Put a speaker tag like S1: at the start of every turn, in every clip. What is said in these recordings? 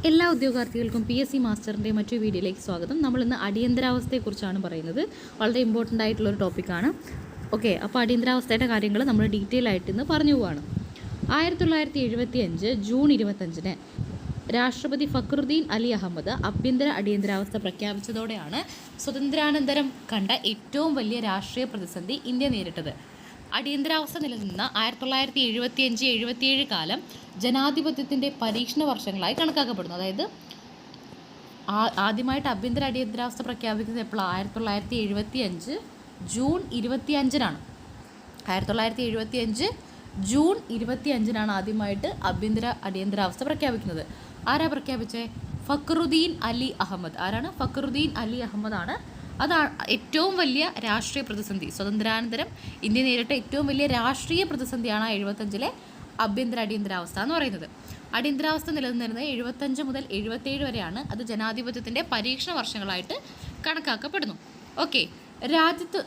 S1: എല്ലാ ഉദ്യോഗാർത്ഥികൾക്കും PSC മാസ്റ്ററിൻ്റെ മറ്റൊരു വീഡിയോയിലേക്ക് സ്വാഗതം. നമ്മളിന്ന് അടിയന്തരാവസ്ഥയെക്കുറിച്ചാണ് പറയുന്നത്. വളരെ ഇമ്പോർട്ടൻ്റ് ആയിട്ടുള്ളൊരു ടോപ്പിക്കാണ്. ഓക്കെ, അപ്പോൾ അടിയന്തരാവസ്ഥയുടെ കാര്യങ്ങൾ നമ്മൾ ഡീറ്റെയിൽ ആയിട്ട് ഇന്ന് പറഞ്ഞു പോവുകയാണ്. 1975 ജൂൺ 25 രാഷ്ട്രപതി ഫക്രുദ്ദീൻ അലി അഹമ്മദ് ആഭ്യന്തര അടിയന്തരാവസ്ഥ പ്രഖ്യാപിച്ചതോടെയാണ് സ്വതന്ത്രാനന്തരം കണ്ട ഏറ്റവും വലിയ രാഷ്ട്രീയ പ്രതിസന്ധി ഇന്ത്യ നേരിട്ടത്. അടിയന്തരാവസ്ഥ നിലനിന്ന 1975-77 കാലം ജനാധിപത്യത്തിൻ്റെ പരീക്ഷണ വർഷങ്ങളായി കണക്കാക്കപ്പെടുന്നു. അതായത് ആദ്യമായിട്ട് ആഭ്യന്തര അടിയന്തരാവസ്ഥ പ്രഖ്യാപിക്കുന്നത് എപ്പോഴാണ്? 1975 ജൂൺ 25 1975 ജൂൺ 25 ആദ്യമായിട്ട് ആഭ്യന്തര അടിയന്തരാവസ്ഥ പ്രഖ്യാപിക്കുന്നത്. ആരാ പ്രഖ്യാപിച്ചത്? ഫക്രുദ്ദീൻ അലി അഹമ്മദ്. ആരാണ്? ഫക്രുദ്ദീൻ അലി അഹമ്മദാണ്. അതാണ് ഏറ്റവും വലിയ രാഷ്ട്രീയ പ്രതിസന്ധി. സ്വതന്ത്രാനന്തരം ഇന്ത്യ നേരിട്ട ഏറ്റവും വലിയ രാഷ്ട്രീയ പ്രതിസന്ധിയാണ് 75 ആഭ്യന്തര അടിയന്തരാവസ്ഥ എന്ന് പറയുന്നത്. അടിയന്തരാവസ്ഥ നിലനിന്നിരുന്നത് 75 മുതൽ 77 വരെയാണ്. അത് ജനാധിപത്യത്തിൻ്റെ പരീക്ഷണ വർഷങ്ങളായിട്ട് കണക്കാക്കപ്പെടുന്നു. ഓക്കെ, രാജ്യത്തു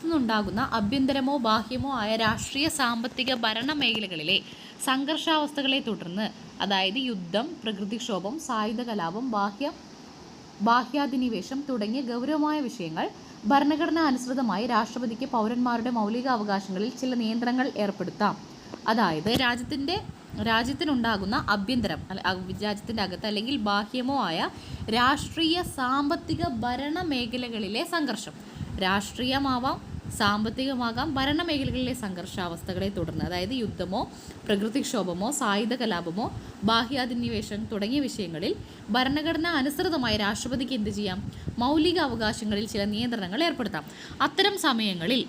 S1: നിന്നുണ്ടാകുന്ന ആഭ്യന്തരമോ ബാഹ്യമോ ആയ രാഷ്ട്രീയ സാമ്പത്തിക ഭരണ മേഖലകളിലെ സംഘർഷാവസ്ഥകളെ തുടർന്ന്, അതായത് യുദ്ധം, പ്രകൃതിക്ഷോഭം, സായുധ കലാപം, ബാഹ്യാധിനിവേശം തുടങ്ങിയ ഗൗരവമായ വിഷയങ്ങൾ ഭരണഘടന അനുസൃതമായി രാഷ്ട്രപതിക്ക് പൗരന്മാരുടെ മൗലികാവകാശങ്ങളിൽ ചില നിയന്ത്രണങ്ങൾ ഏർപ്പെടുത്താം. അതായത് രാജ്യത്തിനുണ്ടാകുന്ന ആഭ്യന്തരം രാജ്യത്തിൻ്റെ അകത്ത് അല്ലെങ്കിൽ ബാഹ്യമോ ആയ രാഷ്ട്രീയ സാമ്പത്തിക ഭരണ മേഖലകളിലെ സംഘർഷം, രാഷ്ട്രീയമാവാം, സാമ്പത്തികമാകാം, ഭരണമേഖലകളിലെ സംഘർഷാവസ്ഥകളെ തുടർന്ന്, അതായത് യുദ്ധമോ പ്രകൃതിക്ഷോഭമോ സായുധ കലാപമോ ബാഹ്യാധിനിവേശം തുടങ്ങിയ വിഷയങ്ങളിൽ ഭരണഘടന അനുസൃതമായി രാഷ്ട്രപതിക്ക് എന്ത് ചെയ്യാം? മൗലിക അവകാശങ്ങളിൽ ചില നിയന്ത്രണങ്ങൾ ഏർപ്പെടുത്താം. അത്തരം സമയങ്ങളിൽ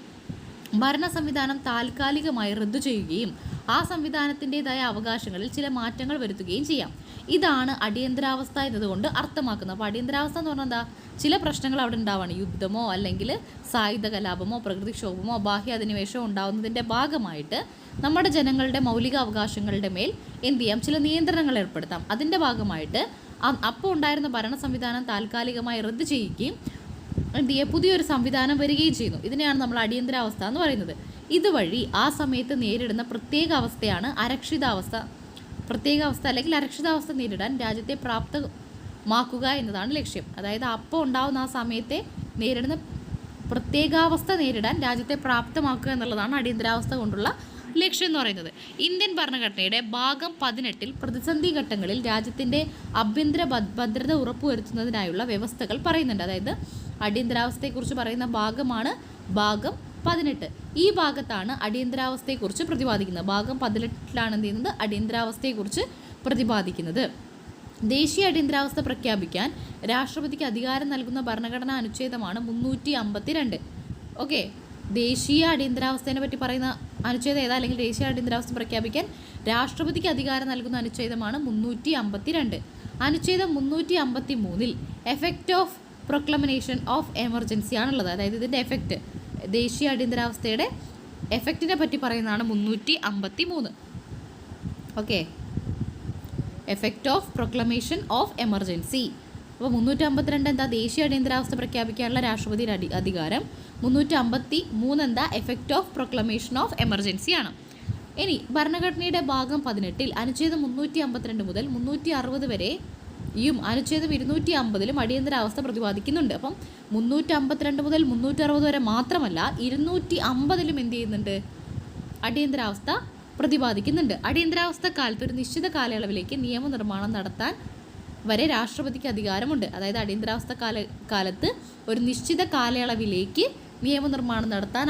S1: ഭരണ സംവിധാനം താൽക്കാലികമായി റദ്ദു ചെയ്യുകയും ആ സംവിധാനത്തിൻ്റെതായ അവകാശങ്ങളിൽ ചില മാറ്റങ്ങൾ വരുത്തുകയും ചെയ്യാം. ഇതാണ് അടിയന്തരാവസ്ഥ എന്നതുകൊണ്ട് അർത്ഥമാക്കുന്നത്. അപ്പോൾ അടിയന്തരാവസ്ഥ എന്ന് പറഞ്ഞാൽ എന്താ? ചില പ്രശ്നങ്ങൾ അവിടെ ഉണ്ടാവുകയാണ്. യുദ്ധമോ അല്ലെങ്കിൽ സായുധ കലാപമോ പ്രകൃതിക്ഷോഭമോ ബാഹ്യാധിനിവേശമോ ഉണ്ടാവുന്നതിൻ്റെ ഭാഗമായിട്ട് നമ്മുടെ ജനങ്ങളുടെ മൗലിക അവകാശങ്ങളുടെ മേൽ എന്ത് ചെയ്യാം? ചില നിയന്ത്രണങ്ങൾ ഏർപ്പെടുത്താം. അതിൻ്റെ ഭാഗമായിട്ട് അപ്പോൾ ഉണ്ടായിരുന്ന ഭരണ സംവിധാനം താൽക്കാലികമായി റദ്ദു ചെയ്യുകയും എന്ത് ചെയ്യുക? പുതിയൊരു സംവിധാനം വരികയും ചെയ്യുന്നു. ഇതിനെയാണ് നമ്മൾ അടിയന്തരാവസ്ഥ എന്ന് പറയുന്നത്. ഇതുവഴി ആ സമയത്ത് നേരിടുന്ന പ്രത്യേക അവസ്ഥയാണ് അരക്ഷിതാവസ്ഥ. അല്ലെങ്കിൽ അരക്ഷിതാവസ്ഥ നേരിടാൻ രാജ്യത്തെ പ്രാപ്തമാക്കുക എന്നതാണ് ലക്ഷ്യം. അതായത് അപ്പോൾ ഉണ്ടാവുന്ന ആ സമയത്തെ നേരിടുന്ന പ്രത്യേകാവസ്ഥ നേരിടാൻ രാജ്യത്തെ പ്രാപ്തമാക്കുക എന്നുള്ളതാണ് അടിയന്തരാവസ്ഥ കൊണ്ടുള്ള ലക്ഷ്യം എന്ന് പറയുന്നത്. ഇന്ത്യൻ ഭരണഘടനയുടെ ഭാഗം 18 പ്രതിസന്ധി ഘട്ടങ്ങളിൽ രാജ്യത്തിൻ്റെ ആഭ്യന്തര ഭദ്രത ഉറപ്പുവരുത്തുന്നതിനായുള്ള വ്യവസ്ഥകൾ പറയുന്നുണ്ട്. അതായത് അടിയന്തരാവസ്ഥയെക്കുറിച്ച് പറയുന്ന ഭാഗമാണ് ഭാഗം 18. ഈ ഭാഗത്താണ് അടിയന്തരാവസ്ഥയെക്കുറിച്ച് പ്രതിപാദിക്കുന്നത്. ഭാഗം 18 എന്ത് ചെയ്യുന്നത്? അടിയന്തരാവസ്ഥയെക്കുറിച്ച് പ്രതിപാദിക്കുന്നത്. ദേശീയ അടിയന്തരാവസ്ഥ പ്രഖ്യാപിക്കാൻ രാഷ്ട്രപതിക്ക് അധികാരം നൽകുന്ന ഭരണഘടനാ അനുച്ഛേദമാണ് 352. ഓക്കെ, ദേശീയ അടിയന്തരാവസ്ഥയെ പറ്റി പറയുന്ന അനുച്ഛേദം ഏതാ? അല്ലെങ്കിൽ ദേശീയ അടിയന്തരാവസ്ഥ പ്രഖ്യാപിക്കാൻ രാഷ്ട്രപതിക്ക് അധികാരം നൽകുന്ന അനുച്ഛേദമാണ് 352. അനുച്ഛേദം 353 എഫക്റ്റ് ഓഫ് പ്രൊക്ലമനേഷൻ ഓഫ് എമർജൻസി ആണുള്ളത്. അതായത് ഇതിൻ്റെ എഫക്റ്റ്, ദേശീയ അടിയന്തരാവസ്ഥയുടെ എഫക്റ്റിനെ പറ്റി പറയുന്നതാണ് 353. Okay, effect of proclamation of emergency. അപ്പോൾ 352 എന്താ? ദേശീയ അടിയന്തരാവസ്ഥ പ്രഖ്യാപിക്കാനുള്ള രാഷ്ട്രപതിയുടെ അധികാരം. 353 എന്താ? Effect of proclamation of emergency ആണ്. ഇനി ഭരണഘടനയുടെ ഭാഗം 18 അനുച്ഛേദം 352 മുതൽ 360 വരെയും അനുച്ഛേദം 250 അടിയന്തരാവസ്ഥ പ്രതിപാദിക്കുന്നുണ്ട്. അപ്പം 352 മുതൽ 360 വരെ മാത്രമല്ല 250 എന്ത് ചെയ്യുന്നുണ്ട്? അടിയന്തരാവസ്ഥ പ്രതിപാദിക്കുന്നുണ്ട്. അടിയന്തരാവസ്ഥ കാലത്ത് ഒരു നിശ്ചിത കാലയളവിലേക്ക് നിയമനിർമ്മാണം നടത്താൻ വരെ രാഷ്ട്രപതിക്ക് അധികാരമുണ്ട്. അതായത് അടിയന്തരാവസ്ഥ കാലത്ത് ഒരു നിശ്ചിത കാലയളവിലേക്ക് നിയമനിർമ്മാണം നടത്താൻ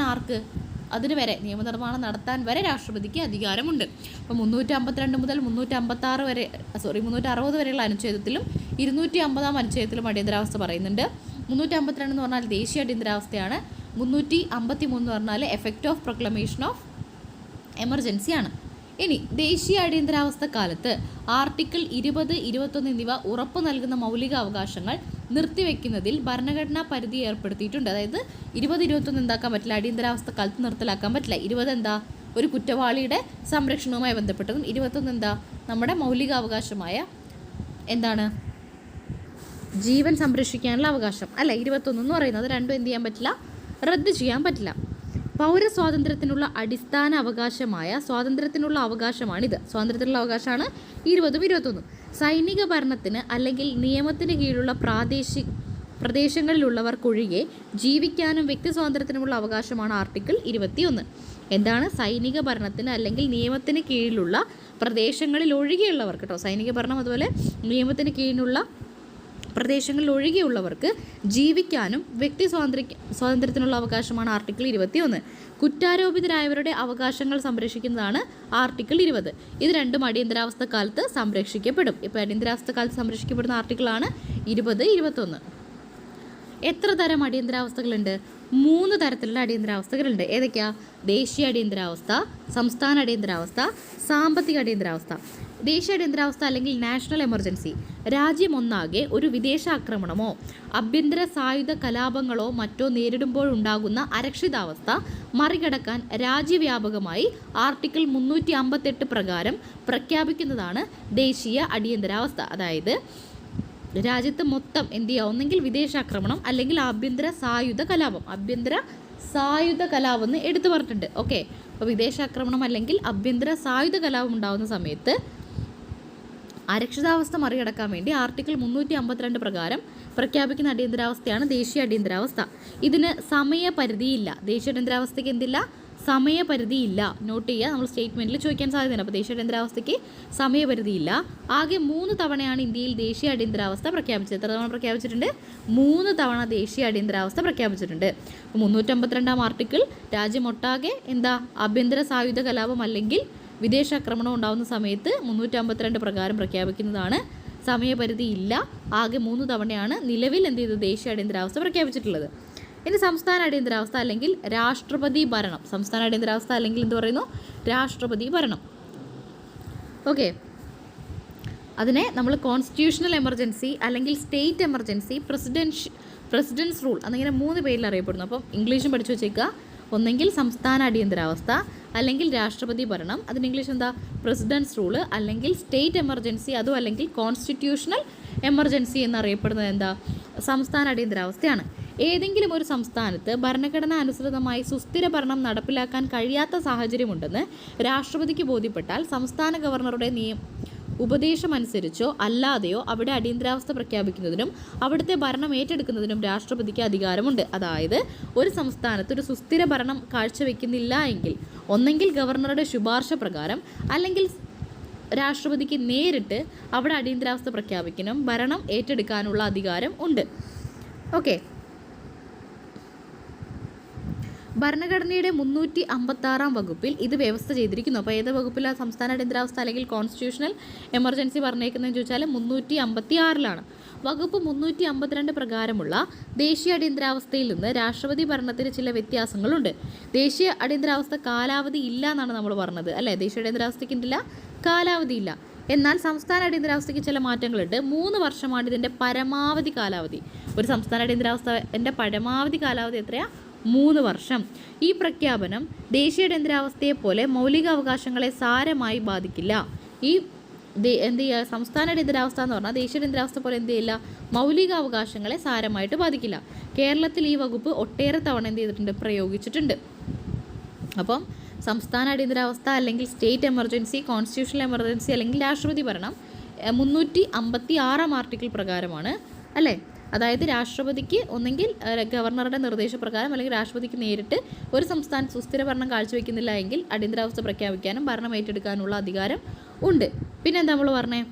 S1: നിയമനിർമ്മാണം നടത്താൻ വരെ രാഷ്ട്രപതിക്ക് അധികാരമുണ്ട്. അപ്പോൾ 352 മുതൽ 360 വരെയുള്ള അനുച്ഛേദത്തിലും 250 അനുച്ഛേദത്തിലും അടിയന്തരാവസ്ഥ പറയുന്നുണ്ട്. 352 എന്ന് പറഞ്ഞാൽ ദേശീയ അടിയന്തരാവസ്ഥയാണ്. 353 എന്ന് പറഞ്ഞാൽ എഫക്റ്റ് ഓഫ് പ്രൊക്ലമേഷൻ ഓഫ് എമർജൻസിയാണ്. ഇനി ദേശീയ അടിയന്തരാവസ്ഥ കാലത്ത് ആർട്ടിക്കിൾ 20, 21 എന്നിവ ഉറപ്പു നൽകുന്ന മൗലിക അവകാശങ്ങൾ നിർത്തിവെക്കുന്നതിൽ ഭരണഘടനാ പരിധി ഏർപ്പെടുത്തിയിട്ടുണ്ട്. അതായത് 20, 21 എന്താക്കാൻ പറ്റില്ല? അടിയന്തരാവസ്ഥ കാലത്ത് നിർത്തലാക്കാൻ പറ്റില്ല. 20 എന്താ? ഒരു കുറ്റവാളിയുടെ സംരക്ഷണവുമായി ബന്ധപ്പെട്ടതും. 21 എന്താ? നമ്മുടെ മൗലികാവകാശമായ എന്താണ്? ജീവൻ സംരക്ഷിക്കാനുള്ള അവകാശം അല്ല 21 എന്ന് പറയുന്നത്. രണ്ടും എന്ത് ചെയ്യാൻ പറ്റില്ല? റദ്ദ് ചെയ്യാൻ പറ്റില്ല. പൗരസ്വാതന്ത്ര്യത്തിനുള്ള അടിസ്ഥാന അവകാശമായ സ്വാതന്ത്ര്യത്തിനുള്ള അവകാശമാണിത്. സ്വാതന്ത്ര്യത്തിനുള്ള അവകാശമാണ് 20ഉം 21ഉം. സൈനിക ഭരണത്തിന് അല്ലെങ്കിൽ നിയമത്തിന് കീഴിലുള്ള പ്രദേശങ്ങളിലുള്ളവർക്കൊഴികെ ജീവിക്കാനും വ്യക്തി സ്വാതന്ത്ര്യത്തിനുമുള്ള അവകാശമാണ് ആർട്ടിക്കിൾ 21. എന്താണ്? സൈനിക ഭരണത്തിന് അല്ലെങ്കിൽ നിയമത്തിന് കീഴിലുള്ള പ്രദേശങ്ങളിൽ ഒഴികെയുള്ളവർക്ക് കേട്ടോ. സൈനിക ഭരണം അതുപോലെ നിയമത്തിന് കീഴിലുള്ള പ്രദേശങ്ങളിൽ ഒഴികെയുള്ളവർക്ക് ജീവിക്കാനും വ്യക്തി സ്വാതന്ത്ര്യത്തിനുള്ള അവകാശമാണ് ആർട്ടിക്കിൾ 21. കുറ്റാരോപിതരായവരുടെ അവകാശങ്ങൾ സംരക്ഷിക്കുന്നതാണ് ആർട്ടിക്കിൾ 20. ഇത് രണ്ടും അടിയന്തരാവസ്ഥ കാലത്ത് സംരക്ഷിക്കപ്പെടും. ഇപ്പോൾ അടിയന്തരാവസ്ഥ കാലത്ത് സംരക്ഷിക്കപ്പെടുന്ന ആർട്ടിക്കിളാണ് 20, 21. എത്ര തരം അടിയന്തരാവസ്ഥകളുണ്ട്? 3 തരത്തിലുള്ള അടിയന്തരാവസ്ഥകളുണ്ട്. ഏതൊക്കെയാ? ദേശീയ അടിയന്തരാവസ്ഥ, സംസ്ഥാന അടിയന്തരാവസ്ഥ, സാമ്പത്തിക അടിയന്തരാവസ്ഥ. ദേശീയ അടിയന്തരാവസ്ഥ അല്ലെങ്കിൽ നാഷണൽ എമർജൻസി രാജ്യമൊന്നാകെ ഒരു വിദേശാക്രമണമോ ആഭ്യന്തര സായുധ കലാപങ്ങളോ മറ്റോ നേരിടുമ്പോഴുണ്ടാകുന്ന അരക്ഷിതാവസ്ഥ മറികടക്കാൻ രാജ്യവ്യാപകമായി ആർട്ടിക്കിൾ 358 പ്രകാരം പ്രഖ്യാപിക്കുന്നതാണ് ദേശീയ അടിയന്തരാവസ്ഥ. അതായത് രാജ്യത്ത് മൊത്തം എന്ത് ചെയ്യുക? ഒന്നെങ്കിൽ വിദേശാക്രമണം അല്ലെങ്കിൽ ആഭ്യന്തര സായുധ കലാപം എന്ന് എടുത്തു പറഞ്ഞിട്ടുണ്ട്. ഓക്കെ, അപ്പോൾ വിദേശാക്രമണം അല്ലെങ്കിൽ ആഭ്യന്തര സായുധ കലാപം ഉണ്ടാകുന്ന സമയത്ത് അരക്ഷിതാവസ്ഥ മറികടക്കാൻ വേണ്ടി ആർട്ടിക്കിൾ 352 പ്രകാരം പ്രഖ്യാപിക്കുന്ന അടിയന്തരാവസ്ഥയാണ് ദേശീയ അടിയന്തരാവസ്ഥ. ഇതിന് സമയപരിധിയില്ല. ദേശീയ അടിയന്തരാവസ്ഥയ്ക്ക് എന്തില്ല? സമയപരിധിയില്ല. നോട്ട് ചെയ്യുക, നമ്മൾ സ്റ്റേറ്റ്മെൻറ്റിൽ ചോദിക്കാൻ സാധ്യതയുണ്ട്. അപ്പോൾ ദേശീയ അടിയന്തരാവസ്ഥയ്ക്ക് സമയപരിധിയില്ല. ആകെ 3 തവണയാണ് ഇന്ത്യയിൽ ദേശീയ അടിയന്തരാവസ്ഥ പ്രഖ്യാപിച്ചത്. എത്ര തവണ പ്രഖ്യാപിച്ചിട്ടുണ്ട്? 3 തവണ ദേശീയ അടിയന്തരാവസ്ഥ പ്രഖ്യാപിച്ചിട്ടുണ്ട്. 352 ആർട്ടിക്കിൾ രാജ്യമൊട്ടാകെ എന്താ? ആഭ്യന്തര സായുധ കലാപം അല്ലെങ്കിൽ വിദേശാക്രമണം ഉണ്ടാകുന്ന സമയത്ത് 352 പ്രകാരം പ്രഖ്യാപിക്കുന്നതാണ്. സമയപരിധി ഇല്ല. ആകെ 3 തവണയാണ് നിലവിൽ എന്ത് ചെയ്തത്? ദേശീയ അടിയന്തരാവസ്ഥ പ്രഖ്യാപിച്ചിട്ടുള്ളത്. ഇനി സംസ്ഥാന അടിയന്തരാവസ്ഥ അല്ലെങ്കിൽ രാഷ്ട്രപതി ഭരണം. സംസ്ഥാന അടിയന്തരാവസ്ഥ അല്ലെങ്കിൽ എന്ത് പറയുന്നു? രാഷ്ട്രപതി ഭരണം. ഓക്കെ, അതിനെ നമ്മൾ കോൺസ്റ്റിറ്റ്യൂഷണൽ എമർജൻസി അല്ലെങ്കിൽ സ്റ്റേറ്റ് എമർജൻസി, പ്രസിഡൻസ് റൂൾ എന്നിങ്ങനെ 3 പേരിൽ അറിയപ്പെടുന്നു. അപ്പം ഇംഗ്ലീഷും പഠിച്ചു വെച്ചേക്കുക. ഒന്നെങ്കിൽ സംസ്ഥാന അടിയന്തരാവസ്ഥ അല്ലെങ്കിൽ രാഷ്ട്രപതി ഭരണം, അതിന് ഇംഗ്ലീഷ് എന്താ? പ്രസിഡൻസ് റൂള്, അല്ലെങ്കിൽ സ്റ്റേറ്റ് എമർജൻസി, അതും അല്ലെങ്കിൽ കോൺസ്റ്റിറ്റ്യൂഷണൽ എമർജൻസി എന്നറിയപ്പെടുന്നത് എന്താ? സംസ്ഥാന അടിയന്തരാവസ്ഥയാണ്. ഏതെങ്കിലും ഒരു സംസ്ഥാനത്ത് ഭരണഘടന അനുസൃതമായി സുസ്ഥിര ഭരണം നടപ്പിലാക്കാൻ കഴിയാത്ത സാഹചര്യമുണ്ടെന്ന് രാഷ്ട്രപതിക്ക് ബോധ്യപ്പെട്ടാൽ സംസ്ഥാന ഗവർണറുടെ ഉപദേശമനുസരിച്ചോ അല്ലാതെയോ അവിടെ അടിയന്തരാവസ്ഥ പ്രഖ്യാപിക്കുന്നതിനും അവിടുത്തെ ഭരണം ഏറ്റെടുക്കുന്നതിനും രാഷ്ട്രപതിക്ക് അധികാരമുണ്ട്. അതായത് ഒരു സംസ്ഥാനത്ത് ഒരു സുസ്ഥിര ഭരണം കാഴ്ചവെക്കുന്നില്ല എങ്കിൽ ഒന്നെങ്കിൽ ഗവർണറുടെ ശുപാർശ പ്രകാരം അല്ലെങ്കിൽ രാഷ്ട്രപതിക്ക് നേരിട്ട് അവിടെ അടിയന്തരാവസ്ഥ പ്രഖ്യാപിക്കാനും ഭരണം ഏറ്റെടുക്കാനുള്ള അധികാരം ഉണ്ട്. ഓക്കെ, ഭരണഘടനയുടെ 356 വകുപ്പിൽ ഇത് വ്യവസ്ഥ ചെയ്തിരിക്കുന്നു. അപ്പോൾ ഏത് വകുപ്പിലാണ് സംസ്ഥാന അടിയന്തരാവസ്ഥ അല്ലെങ്കിൽ കോൺസ്റ്റിറ്റ്യൂഷണൽ എമർജൻസി പറഞ്ഞേക്കുന്നതെന്ന് ചോദിച്ചാൽ 356 വകുപ്പ് 352 പ്രകാരമുള്ള ദേശീയ അടിയന്തരാവസ്ഥയിൽ നിന്ന് രാഷ്ട്രപതി ഭരണത്തിന് ചില വ്യത്യാസങ്ങളുണ്ട്. ദേശീയ അടിയന്തരാവസ്ഥ കാലാവധി ഇല്ല എന്നാണ് നമ്മൾ പറഞ്ഞത് അല്ലേ? ദേശീയ അടിയന്തരാവസ്ഥയ്ക്ക് എന്തില്ല? കാലാവധി ഇല്ല. എന്നാൽ സംസ്ഥാന അടിയന്തരാവസ്ഥയ്ക്ക് ചില മാറ്റങ്ങളുണ്ട്. 3 വർഷമാണ് ഇതിൻ്റെ പരമാവധി കാലാവധി. ഒരു സംസ്ഥാന അടിയന്തരാവസ്ഥൻ്റെ പരമാവധി കാലാവധി എത്രയാണ്? 3 വർഷം. ഈ പ്രഖ്യാപനം ദേശീയ അടിയന്തരാവസ്ഥയെ പോലെ മൗലികാവകാശങ്ങളെ സാരമായി ബാധിക്കില്ല. എന്ത് ചെയ്യുക? സംസ്ഥാന അടിയന്തരാവസ്ഥ എന്ന് പറഞ്ഞാൽ ദേശീയ അടിയന്തരാവസ്ഥ പോലെ എന്ത് ചെയ്യില്ല? മൗലികാവകാശങ്ങളെ സാരമായിട്ട് ബാധിക്കില്ല. കേരളത്തിൽ ഈ വകുപ്പ് ഒട്ടേറെ തവണ എന്ത് ചെയ്തിട്ടുണ്ട്? പ്രയോഗിച്ചിട്ടുണ്ട്. അപ്പം സംസ്ഥാന അടിയന്തരാവസ്ഥ അല്ലെങ്കിൽ സ്റ്റേറ്റ് എമർജൻസി, കോൺസ്റ്റിറ്റ്യൂഷണൽ എമർജൻസി അല്ലെങ്കിൽ രാഷ്ട്രപതി ഭരണം 356 ആർട്ടിക്കിൾ പ്രകാരമാണ് അല്ലേ? അതായത് രാഷ്ട്രപതിക്ക് ഒന്നെങ്കിൽ ഗവർണറുടെ നിർദ്ദേശപ്രകാരം അല്ലെങ്കിൽ രാഷ്ട്രപതിക്ക് നേരിട്ട് ഒരു സംസ്ഥാനത്ത് സുസ്ഥിര ഭരണം കാഴ്ചവെക്കുന്നില്ല എങ്കിൽ അടിയന്തരാവസ്ഥ പ്രഖ്യാപിക്കാനും ഭരണം ഏറ്റെടുക്കാനുള്ള അധികാരം ഉണ്ട്. പിന്നെ എന്താ നമ്മൾ പറഞ്ഞേ?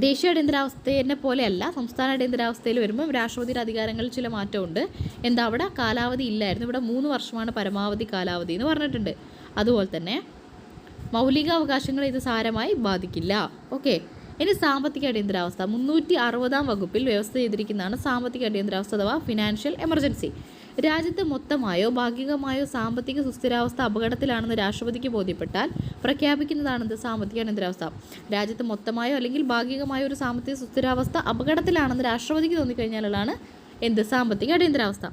S1: ദേശീയ അടിയന്തരാവസ്ഥയെ പോലെയല്ല സംസ്ഥാന അടിയന്തരാവസ്ഥയിൽ വരുമ്പോൾ രാഷ്ട്രപതിയുടെ അധികാരങ്ങളിൽ ചില മാറ്റമുണ്ട്. എന്താ? അവിടെ കാലാവധി ഇല്ലായിരുന്നു. ഇവിടെ 3 വർഷമാണ് പരമാവധി കാലാവധി എന്ന് പറഞ്ഞിട്ടുണ്ട്. അതുപോലെ തന്നെ മൗലികാവകാശങ്ങളെ ഇത് സാരമായി ബാധിക്കില്ല. ഓക്കെ, ഇനി സാമ്പത്തിക അടിയന്തരാവസ്ഥ 360 വകുപ്പിൽ വ്യവസ്ഥ ചെയ്തിരിക്കുന്നതാണ് സാമ്പത്തിക അടിയന്തരാവസ്ഥ അഥവാ ഫിനാൻഷ്യൽ എമർജൻസി. രാജ്യത്ത് മൊത്തമായോ ഭാഗികമായോ സാമ്പത്തിക സുസ്ഥിരാവസ്ഥ അപകടത്തിലാണെന്ന് രാഷ്ട്രപതിക്ക് ബോധ്യപ്പെട്ടാൽ പ്രഖ്യാപിക്കുന്നതാണെന്ത്? സാമ്പത്തിക അടിയന്തരാവസ്ഥ. രാജ്യത്ത് മൊത്തമായോ അല്ലെങ്കിൽ ഭാഗികമായോ ഒരു സാമ്പത്തിക സുസ്ഥിരാവസ്ഥ അപകടത്തിലാണെന്ന് രാഷ്ട്രപതിക്ക് തോന്നിക്കഴിഞ്ഞാലാണ് എന്ത്? സാമ്പത്തിക അടിയന്തരാവസ്ഥ.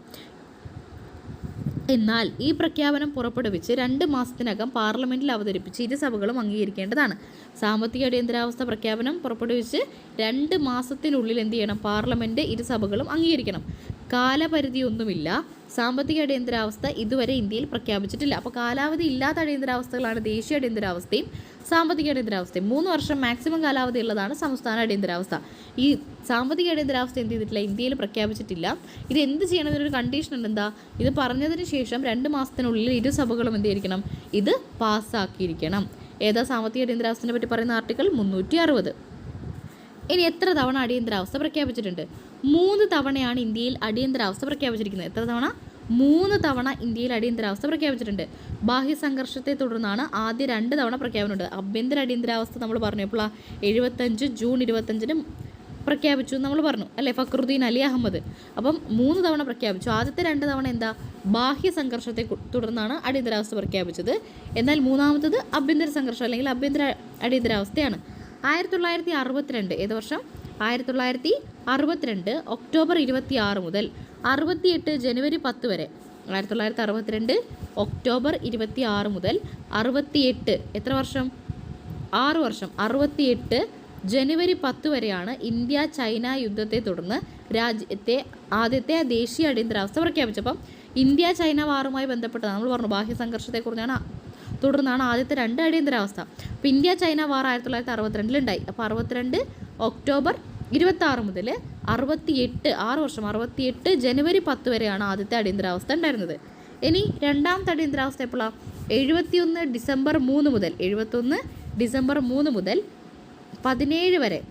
S1: എന്നാൽ ഈ പ്രഖ്യാപനം പുറപ്പെടുവിച്ച് 2 മാസത്തിനകം പാർലമെൻറ്റിൽ അവതരിപ്പിച്ച് ഇരുസഭകളും അംഗീകരിക്കേണ്ടതാണ്. സാമ്പത്തിക അടിയന്തരാവസ്ഥ പ്രഖ്യാപനം പുറപ്പെടുവിച്ച് 2 മാസത്തിനുള്ളിൽ എന്ത് ചെയ്യണം? പാർലമെൻറ്റ് ഇരുസഭകളും അംഗീകരിക്കണം. കാലപരിധിയൊന്നുമില്ല. സാമ്പത്തിക അടിയന്തരാവസ്ഥ ഇതുവരെ ഇന്ത്യയിൽ പ്രഖ്യാപിച്ചിട്ടില്ല. അപ്പോൾ കാലാവധി ഇല്ലാത്ത അടിയന്തരാവസ്ഥകളാണ് ദേശീയ അടിയന്തരാവസ്ഥയും സാമ്പത്തിക അടിയന്തരാവസ്ഥയും. 3 വർഷം മാക്സിമം കാലാവധി ഉള്ളതാണ് സംസ്ഥാന അടിയന്തരാവസ്ഥ. ഈ സാമ്പത്തിക അടിയന്തരാവസ്ഥ എന്ത് ചെയ്തിട്ടില്ല, ഇന്ത്യയിൽ പ്രഖ്യാപിച്ചിട്ടില്ല. ഇത് എന്ത് ചെയ്യണം, ഇതിനൊരു കണ്ടീഷൻ ഉണ്ട്. എന്താ, ഇത് പറഞ്ഞതിന് ശേഷം 2 മാസത്തിനുള്ളിൽ ഇരു സഭകളും എന്ത് ചെയ്തിരിക്കണം, ഇത് പാസ്സാക്കിയിരിക്കണം. ഏതാ സാമ്പത്തിക അടിയന്തരാവസ്ഥയെ പറ്റി പറയുന്ന ആർട്ടിക്കിൾ 360. ഇനി എത്ര തവണ അടിയന്തരാവസ്ഥ പ്രഖ്യാപിച്ചിട്ടുണ്ട്? 3 തവണയാണ് ഇന്ത്യയിൽ അടിയന്തരാവസ്ഥ പ്രഖ്യാപിച്ചിരിക്കുന്നത്. എത്ര തവണ? 3 തവണ ഇന്ത്യയിൽ അടിയന്തരാവസ്ഥ പ്രഖ്യാപിച്ചിട്ടുണ്ട്. ബാഹ്യ സംഘർഷത്തെ തുടർന്നാണ് ആദ്യ 2 തവണ പ്രഖ്യാപനമുണ്ട്. ആഭ്യന്തര അടിയന്തരാവസ്ഥ നമ്മൾ പറഞ്ഞപ്പോൾ 75 ജൂൺ 25 പ്രഖ്യാപിച്ചു നമ്മൾ പറഞ്ഞു അല്ലേ, ഫക്രുദ്ദീൻ അലി അഹമ്മദ്. അപ്പം 3 തവണ പ്രഖ്യാപിച്ചു. ആദ്യത്തെ 2 തവണ എന്താ, ബാഹ്യ സംഘർഷത്തെ തുടർന്നാണ് അടിയന്തരാവസ്ഥ പ്രഖ്യാപിച്ചത്. എന്നാൽ മൂന്നാമത്തത് ആഭ്യന്തര സംഘർഷം അല്ലെങ്കിൽ ആഭ്യന്തര അടിയന്തരാവസ്ഥയാണ്. 1962 ഏത് വർഷം? 1962 ഒക്ടോബർ 26 മുതൽ 68 ജനുവരി 10 വരെ. 1962 ഒക്ടോബർ 26 മുതൽ 68 എത്ര വർഷം? 6 വർഷം. 68 ജനുവരി 10 വരെയാണ് ഇന്ത്യ ചൈന യുദ്ധത്തെ തുടർന്ന് രാജ്യത്തെ ആദ്യത്തെ ദേശീയ അടിയന്തരാവസ്ഥ പ്രഖ്യാപിച്ചപ്പം ഇന്ത്യ ചൈന വാറുമായി ബന്ധപ്പെട്ടതാണ്. നമ്മൾ പറഞ്ഞു ബാഹ്യ സംഘർഷത്തെക്കുറിച്ചാണ് തുടർന്നാണ് ആദ്യത്തെ 2 അടിയന്തരാവസ്ഥ. അപ്പോൾ ഇന്ത്യ ചൈന വാർ 1962 ഉണ്ടായി. അപ്പോൾ 62 ഒക്ടോബർ 26 മുതൽ 68 6 വർഷം 68 ജനുവരി 10 വരെയാണ് ആദ്യത്തെ അടിയന്തരാവസ്ഥ ഉണ്ടായിരുന്നത്. ഇനി രണ്ടാമത്തെ അടിയന്തരാവസ്ഥ എപ്പോഴാണ്? 71 ഡിസംബർ 3 മുതൽ 71 ഡിസംബർ 3 മുതൽ 17 വരെ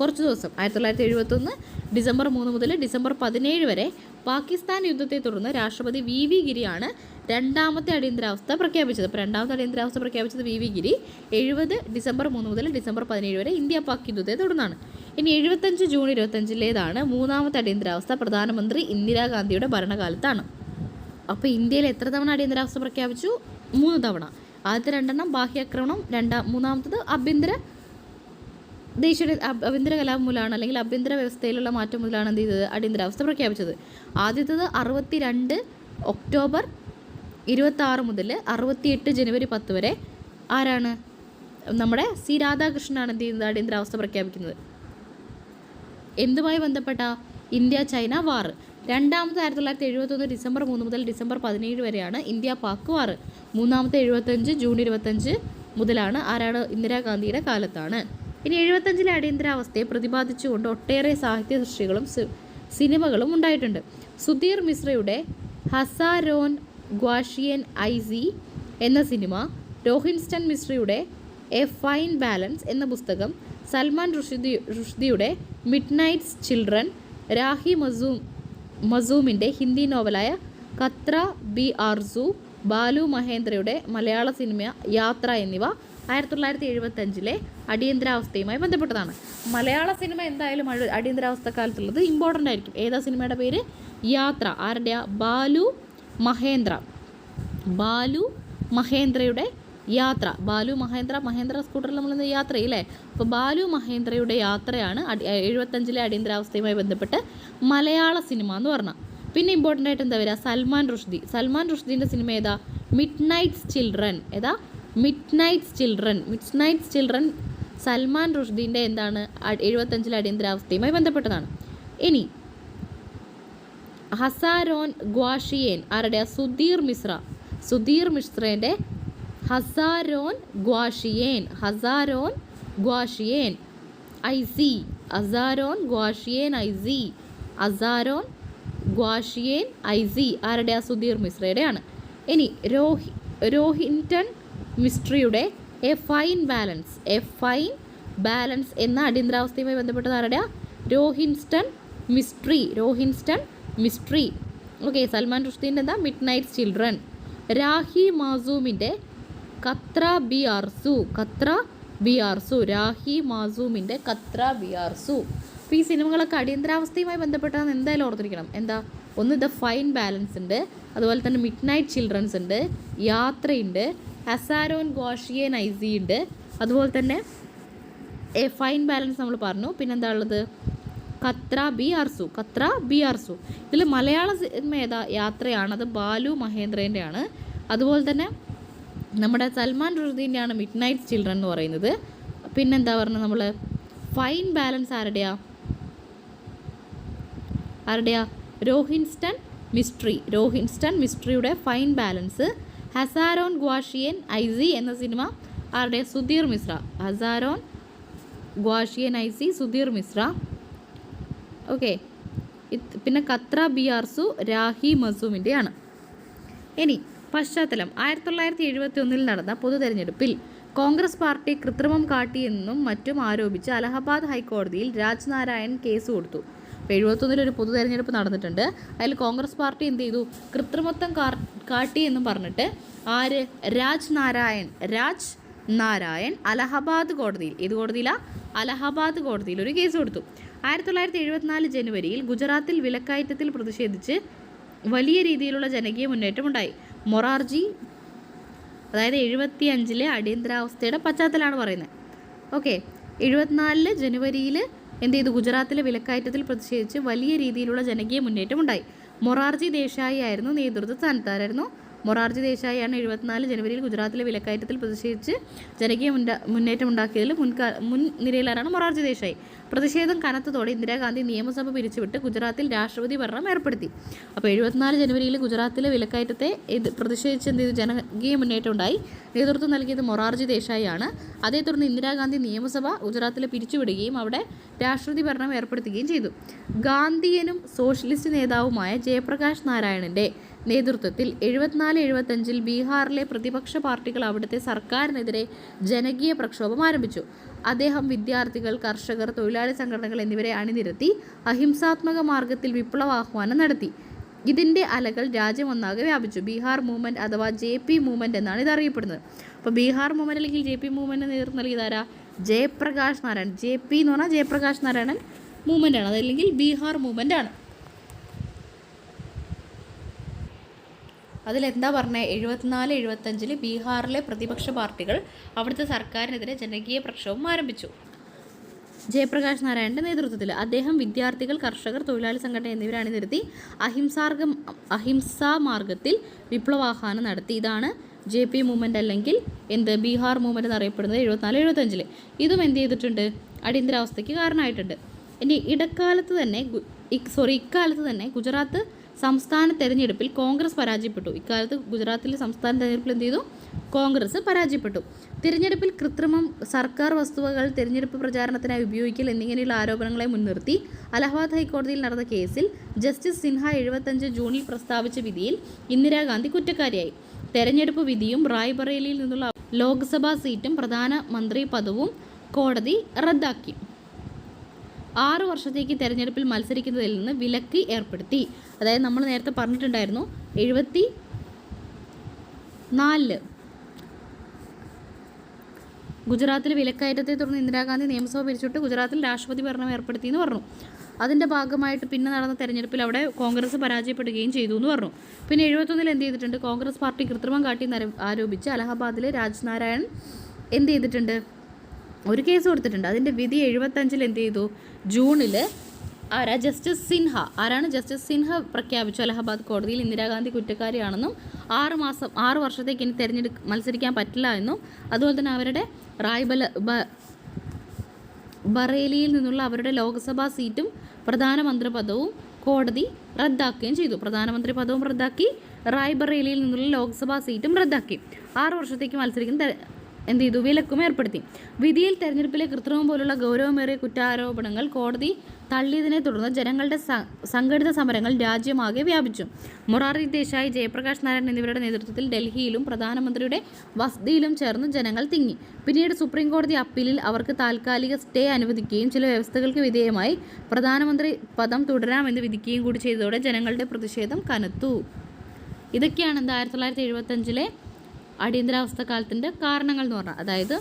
S1: കുറച്ച് ദിവസം. 1971 ഡിസംബർ 3 മുതൽ ഡിസംബർ 17 വരെ പാകിസ്ഥാൻ യുദ്ധത്തെ തുടർന്ന് രാഷ്ട്രപതി VV ഗിരിയാണ് രണ്ടാമത്തെ അടിയന്തരാവസ്ഥ പ്രഖ്യാപിച്ചത്. അപ്പോൾ രണ്ടാമത്തെ അടിയന്തരാവസ്ഥ പ്രഖ്യാപിച്ചത് VV ഗിരി. 70 ഡിസംബർ 3 മുതൽ ഡിസംബർ 17 വരെ ഇന്ത്യ പാക് യുദ്ധത്തെ തുടർന്നാണ്. ഇനി 75 ജൂൺ 25 മൂന്നാമത്തെ അടിയന്തരാവസ്ഥ പ്രധാനമന്ത്രി ഇന്ദിരാഗാന്ധിയുടെ ഭരണകാലത്താണ്. അപ്പോൾ ഇന്ത്യയിൽ എത്ര തവണ അടിയന്തരാവസ്ഥ പ്രഖ്യാപിച്ചു? 3 തവണ. ആദ്യത്തെ 2 ബാഹ്യാക്രമണം, മൂന്നാമത്തത് ആഭ്യന്തര കലാപം മൂലമാണ് അല്ലെങ്കിൽ ആഭ്യന്തര വ്യവസ്ഥയിലുള്ള മാറ്റം മുതലാണ് എന്ത് ചെയ്തത്, അടിയന്തരാവസ്ഥ പ്രഖ്യാപിച്ചത്. ആദ്യത്തേത് 62 ഒക്ടോബർ 26 മുതൽ 68 ജനുവരി 10 വരെ ആരാണ്? നമ്മുടെ C രാധാകൃഷ്ണനാണ് എന്ത് ചെയ്യുന്നത്, അടിയന്തരാവസ്ഥ പ്രഖ്യാപിക്കുന്നത്. എന്തുമായി ബന്ധപ്പെട്ട? ഇന്ത്യ ചൈന വാർ. രണ്ടാമത്തെ 1971 ഡിസംബർ 3 മുതൽ ഡിസംബർ 17 വരെയാണ് ഇന്ത്യ പാക് വാർ. മൂന്നാമത്തെ 75 ജൂൺ 25 മുതലാണ് ആരാണ്? ഇന്ദിരാഗാന്ധിയുടെ കാലത്താണ്. ഇനി 75 അടിയന്തരാവസ്ഥയെ പ്രതിപാദിച്ചുകൊണ്ട് ഒട്ടേറെ സാഹിത്യ സൃഷ്ടികളും സിനിമകളും ഉണ്ടായിട്ടുണ്ട്. സുധീർ മിശ്രയുടെ ഹസാരോൻ ഗ്വാഷിയൻ ഐസി എന്ന സിനിമ, രോഹിൻസ്റ്റൺ മിശ്രയുടെ എ ഫൈൻ ബാലൻസ് എന്ന പുസ്തകം, സൽമാൻ റുഷ്ദിയുടെ മിഡ് നൈറ്റ്സ് ചിൽഡ്രൻ, രാഹി മസൂമിൻ്റെ ഹിന്ദി നോവലായ ഖത്ര ബി ആർസു, ബാലു മഹേന്ദ്രയുടെ മലയാള സിനിമ യാത്ര എന്നിവ 1975 അടിയന്തരാവസ്ഥയുമായി ബന്ധപ്പെട്ടതാണ്. മലയാള സിനിമ എന്തായാലും അടിയന്തരാവസ്ഥ കാലത്തുള്ളത് ഇമ്പോർട്ടൻ്റ് ആയിരിക്കും. ഏതാ സിനിമയുടെ പേര്? യാത്ര. ആരുടെയാ? ബാലു മഹേന്ദ്രയുടെ യാത്ര. മഹേന്ദ്ര സ്കൂട്ടറിൽ നമ്മൾ യാത്രയില്ലേ? അപ്പോൾ ബാലു മഹേന്ദ്രയുടെ യാത്രയാണ് 75 അടിയന്തരാവസ്ഥയുമായി ബന്ധപ്പെട്ട് മലയാള സിനിമ എന്ന് പറഞ്ഞാൽ. പിന്നെ ഇമ്പോർട്ടൻ്റ് ആയിട്ട് എന്താ വരിക? സൽമാൻ റുഷ്ദീൻ്റെ സിനിമ ഏതാ? മിഡ് നൈറ്റ്സ് ചിൽഡ്രൻ സൽമാൻ റുഷ്ദീൻ്റെ എന്താണ്? 75 അടിയന്തരാവസ്ഥയുമായി ബന്ധപ്പെട്ടതാണ്. ഇനി ഹസാരോൻ ഗ്വാഷിയേൻ ആരുടെ? സുധീർ മിശ്രേൻ്റെ ഹസാരോൻ ഗ്വാഷിയേൻ ഐസി ആരുടെ? സുധീർ മിശ്രയുടെയാണ്. ഇനി രോഹിൻറ്റൺ മിസ്ട്രിയുടെ എ ഫൈൻ ബാലൻസ് എന്ന അടിയന്തരാവസ്ഥയുമായി ബന്ധപ്പെട്ടത് ആരുടെ? രോഹിൻസ്റ്റൺ മിസ്ട്രി. ഓക്കെ. സൽമാൻ റുഷ്ദീൻ്റെ എന്താ? Midnight's children. രാഹി മാസൂമിൻ്റെ ഖത്ര ബി ആർസു. രാഹി മാസൂമിൻ്റെ ഖത്ര ബി ആർസു. അപ്പോൾ ഈ സിനിമകളൊക്കെ അടിയന്തരാവസ്ഥയുമായി ബന്ധപ്പെട്ടാണ് എന്തായാലും ഓർത്തിരിക്കണം. എന്താ? ഒന്ന് ദ ഫൈൻ ബാലൻസ് ഉണ്ട്, അതുപോലെ തന്നെ മിഡ് നൈറ്റ് ചിൽഡ്രൻസ് ഉണ്ട്, യാത്രയുണ്ട്, ഹസാരോൻ ഗ്വാഷിയൻ ഐസി ഉണ്ട്, അതുപോലെ തന്നെ എ ഫൈൻ ബാലൻസ് നമ്മൾ പറഞ്ഞു. പിന്നെന്താ ഉള്ളത്? ഖത്ര ബി ആർസു. ഇതിൽ മലയാള സിനിമ ഏതാ? യാത്രയാണ്. അത് ബാലു മഹേന്ദ്രേൻ്റെയാണ്. അതുപോലെ തന്നെ നമ്മുടെ സൽമാൻ റുഷ്ദീൻ്റെയാണ് മിഡ് നൈറ്റ് ചിൽഡ്രൻ എന്ന് പറയുന്നത്. പിന്നെന്താ പറഞ്ഞത് നമ്മൾ? ഫൈൻ ബാലൻസ് ആരുടെയാ? രോഹിൻസ്റ്റൺ മിസ്ട്രിയുടെ ഫൈൻ ബാലൻസ്, ഹസാരോൺ ഗ്വാഷിയൻ ഐസി എന്ന സിനിമ ആരുടെ? സുധീർ മിശ്ര. ഹസാരോൺ ഗ്വാഷിയൻ ഐസി സുധീർ മിശ്ര. ഓക്കെ. പിന്നെ കത്ര ബിയാർസു രാഹി മസൂമിൻ്റെയാണ്. ഇനി പശ്ചാത്തലം. 1971 നടന്ന പൊതു തെരഞ്ഞെടുപ്പിൽ കോൺഗ്രസ് പാർട്ടി കൃത്രിമം കാട്ടിയെന്നും മറ്റും ആരോപിച്ച് അലഹബാദ് ഹൈക്കോടതിയിൽ രാജ് നാരായൺ കേസ് കൊടുത്തു. അപ്പോൾ 71 ഒരു പൊതു തെരഞ്ഞെടുപ്പ് നടന്നിട്ടുണ്ട്. അതിൽ കോൺഗ്രസ് പാർട്ടി എന്ത് ചെയ്തു? കൃത്രിമത്വം കാട്ടി എന്നും പറഞ്ഞിട്ട് രാജ് നാരായൺ അലഹബാദ് കോടതിയിൽ, ഏത് കോടതിയിലാണ്? അലഹബാദ് കോടതിയിൽ ഒരു കേസ് കൊടുത്തു. 1974 ജനുവരിയിൽ ഗുജറാത്തിൽ വിലക്കയറ്റത്തിൽ പ്രതിഷേധിച്ച് വലിയ രീതിയിലുള്ള ജനകീയ മുന്നേറ്റമുണ്ടായി. മൊറാർജി, അതായത് 75 അടിയന്തരാവസ്ഥയുടെ പശ്ചാത്തലമാണ് പറയുന്നത്. ഓക്കെ. 74 ജനുവരിയിൽ എന്ത് ചെയ്തു? ഗുജറാത്തിലെ വിലക്കയറ്റത്തിൽ പ്രതിഷേധിച്ച് വലിയ രീതിയിലുള്ള ജനകീയ മുന്നേറ്റമുണ്ടായി. മൊറാർജി ദേശായി ആയിരുന്നു നേതൃത്വ സ്ഥാനത്തായിരുന്നു. മൊറാർജി ദേശായിയാണ് 74 ജനുവരിയിൽ ഗുജറാത്തിലെ വിലക്കയറ്റത്തിൽ പ്രതിഷേധിച്ച് ജനകീയ മുന്നേറ്റം ഉണ്ടാക്കിയതിൽ മുൻനിരയിലാരാണ്? മൊറാർജി ദേശായി. പ്രതിഷേധം കനത്തതോടെ ഇന്ദിരാഗാന്ധി നിയമസഭ പിരിച്ചുവിട്ട് ഗുജറാത്തിൽ രാഷ്ട്രപതി ഭരണം ഏർപ്പെടുത്തി. അപ്പോൾ 74 ജനുവരിയിൽ ഗുജറാത്തിലെ വിലക്കയറ്റത്തെ പ്രതിഷേധിച്ച് എന്ത് ചെയ്തു? ജനകീയ മുന്നേറ്റം ഉണ്ടായി. നേതൃത്വം നൽകിയത് മൊറാർജി ദേശായിയാണ്. അതേ തുടർന്ന് ഇന്ദിരാഗാന്ധി നിയമസഭ ഗുജറാത്തിൽ പിരിച്ചുവിടുകയും അവിടെ രാഷ്ട്രപതി ഭരണം ഏർപ്പെടുത്തുകയും ചെയ്തു. ഗാന്ധിയനും സോഷ്യലിസ്റ്റ് നേതാവുമായ ജയപ്രകാശ് നാരായണൻ്റെ നേതൃത്വത്തിൽ 74-75 ബീഹാറിലെ പ്രതിപക്ഷ പാർട്ടികൾ അവിടുത്തെ സർക്കാരിനെതിരെ ജനകീയ പ്രക്ഷോഭം ആരംഭിച്ചു. അദ്ദേഹം വിദ്യാർത്ഥികൾ, കർഷകർ, തൊഴിലാളി സംഘടനകൾ എന്നിവരെ അണിനിരത്തി അഹിംസാത്മക മാർഗത്തിൽ വിപ്ലവാഹ്വാനം നടത്തി. ഇതിൻ്റെ അലകൾ രാജ്യമൊന്നാകെ വ്യാപിച്ചു. ബീഹാർ മൂവ്മെൻറ്റ് അഥവാ JP മൂവ്മെൻറ്റ് എന്നാണ് ഇത് അറിയപ്പെടുന്നത്. അപ്പോൾ ബീഹാർ മൂവ്മെൻറ്റ് അല്ലെങ്കിൽ JP മൂവ്മെൻറ്റ് നേതൃത്വം നൽകിയതാരാ? ജയപ്രകാശ് നാരായൺ. JP എന്ന് പറഞ്ഞാൽ ജയപ്രകാശ് നാരായണൻ മൂവ്മെൻ്റ് ആണ്, അതല്ലെങ്കിൽ ബീഹാർ മൂവ്മെൻ്റ് ആണ്. അതിലെന്താ പറഞ്ഞത്? 74-75 ബീഹാറിലെ പ്രതിപക്ഷ പാർട്ടികൾ അവിടുത്തെ സർക്കാരിനെതിരെ ജനകീയ പ്രക്ഷോഭം ആരംഭിച്ചു. ജയപ്രകാശ് നാരായണൻ്റെ നേതൃത്വത്തിൽ അദ്ദേഹം വിദ്യാർത്ഥികൾ, കർഷകർ, തൊഴിലാളി സംഘടന എന്നിവരെ അണിനിരത്തി അഹിംസാ മാർഗത്തിൽ വിപ്ലവാഹ്വാനം നടത്തി. ഇതാണ് JP മൂവ്മെൻറ്റ് അല്ലെങ്കിൽ ബീഹാർ മൂവ്മെൻറ്റ് എന്നറിയപ്പെടുന്നത് 74-75. ഇതും എന്ത് ചെയ്തിട്ടുണ്ട്? അടിയന്തരാവസ്ഥയ്ക്ക് കാരണമായിട്ടുണ്ട്. ഇനി ഇക്കാലത്ത് തന്നെ ഗുജറാത്ത് സംസ്ഥാന തെരഞ്ഞെടുപ്പിൽ കോൺഗ്രസ് പരാജയപ്പെട്ടു. ഇക്കാലത്ത് ഗുജറാത്തിലെ സംസ്ഥാന തെരഞ്ഞെടുപ്പിൽ എന്ത് ചെയ്തു? കോൺഗ്രസ് പരാജയപ്പെട്ടു. തിരഞ്ഞെടുപ്പിൽ കൃത്രിമം, സർക്കാർ വസ്തുവകൾ തിരഞ്ഞെടുപ്പ് പ്രചാരണത്തിനായി ഉപയോഗിക്കൽ എന്നിങ്ങനെയുള്ള ആരോപണങ്ങളെ മുൻനിർത്തി അലഹബാദ് ഹൈക്കോടതിയിൽ നടന്ന കേസിൽ ജസ്റ്റിസ് സിൻഹ 75 ജൂണിൽ പ്രസ്താവിച്ച വിധിയിൽ ഇന്ദിരാഗാന്ധി കുറ്റക്കാരിയായി. തെരഞ്ഞെടുപ്പ് വിധിയും റായ്ബറേലിയിൽ നിന്നുള്ള ലോക്സഭാ സീറ്റും പ്രധാനമന്ത്രി പദവും കോടതി റദ്ദാക്കി. 6 വർഷത്തേക്ക് തെരഞ്ഞെടുപ്പിൽ മത്സരിക്കുന്നതിൽ നിന്ന് വിലക്ക് ഏർപ്പെടുത്തി. അതായത് നമ്മൾ നേരത്തെ പറഞ്ഞിട്ടുണ്ടായിരുന്നു 74 ഗുജറാത്തിൽ വിലക്കയറ്റത്തെ തുടർന്ന് ഇന്ദിരാഗാന്ധി നിയമസഭ പിരിച്ചുവിട്ട് ഗുജറാത്തിൽ രാഷ്ട്രപതി ഭരണം ഏർപ്പെടുത്തി എന്ന് പറഞ്ഞു. അതിൻ്റെ ഭാഗമായിട്ട് പിന്നെ നടന്ന തെരഞ്ഞെടുപ്പിൽ അവിടെ കോൺഗ്രസ് പരാജയപ്പെടുകയും ചെയ്തു എന്ന് പറഞ്ഞു. പിന്നെ 71 എന്ത് ചെയ്തിട്ടുണ്ട്? കോൺഗ്രസ് പാർട്ടി കൃത്രിമം കാട്ടി ആരോപിച്ച് അലഹബാദിലെ രാജ് നാരായൺ എന്ത് ചെയ്തിട്ടുണ്ട്? ഒരു കേസ് കൊടുത്തിട്ടുണ്ട്. അതിൻ്റെ വിധി 75 എന്ത് ചെയ്തു? ജൂണിൽ ജസ്റ്റിസ് സിൻഹ പ്രഖ്യാപിച്ചു അലഹബാദ് കോടതിയിൽ ഇന്ദിരാഗാന്ധി കുറ്റക്കാരിയാണെന്നും 6 വർഷത്തേക്ക് ഇനി മത്സരിക്കാൻ പറ്റില്ല എന്നും അതുപോലെ തന്നെ അവരുടെ ബറേലിയിൽ നിന്നുള്ള അവരുടെ ലോക്സഭാ സീറ്റും പ്രധാനമന്ത്രി പദവും കോടതി റദ്ദാക്കുകയും ചെയ്തു. പ്രധാനമന്ത്രി പദവും റദ്ദാക്കി, റായ്ബറേലിയിൽ നിന്നുള്ള ലോക്സഭാ സീറ്റും റദ്ദാക്കി. 6 വർഷത്തേക്ക് മത്സരിക്കുന്ന എന്ത് ചെയ്തു? വിലക്കും ഏർപ്പെടുത്തി. വിധിയിൽ തെരഞ്ഞെടുപ്പിലെ കൃത്രിമം പോലുള്ള ഗൗരവമേറിയ കുറ്റാരോപണങ്ങൾ കോടതി തള്ളിയതിനെ തുടർന്ന് ജനങ്ങളുടെ സംഘടിത സമരങ്ങൾ രാജ്യമാകെ വ്യാപിച്ചു. മൊറാർജി ദേശായി, ജയപ്രകാശ് നാരായൺ എന്നിവരുടെ നേതൃത്വത്തിൽ ഡൽഹിയിലും പ്രധാനമന്ത്രിയുടെ വസതിയിലും ചേർന്ന് ജനങ്ങൾ തിങ്ങി. പിന്നീട് സുപ്രീം കോടതി അപ്പീലിൽ അവർക്ക് താൽക്കാലിക സ്റ്റേ അനുവദിക്കുകയും ചില വ്യവസ്ഥകൾക്ക് വിധേയമായി പ്രധാനമന്ത്രി പദം തുടരാമെന്ന് വിധിക്കുകയും കൂടി ചെയ്തതോടെ ജനങ്ങളുടെ പ്രതിഷേധം കനത്തു. ഇതൊക്കെയാണ് 1975 അടിയന്തരാവസ്ഥ കാലത്തിൻ്റെ കാരണങ്ങൾ എന്ന് പറഞ്ഞാൽ. അതായത്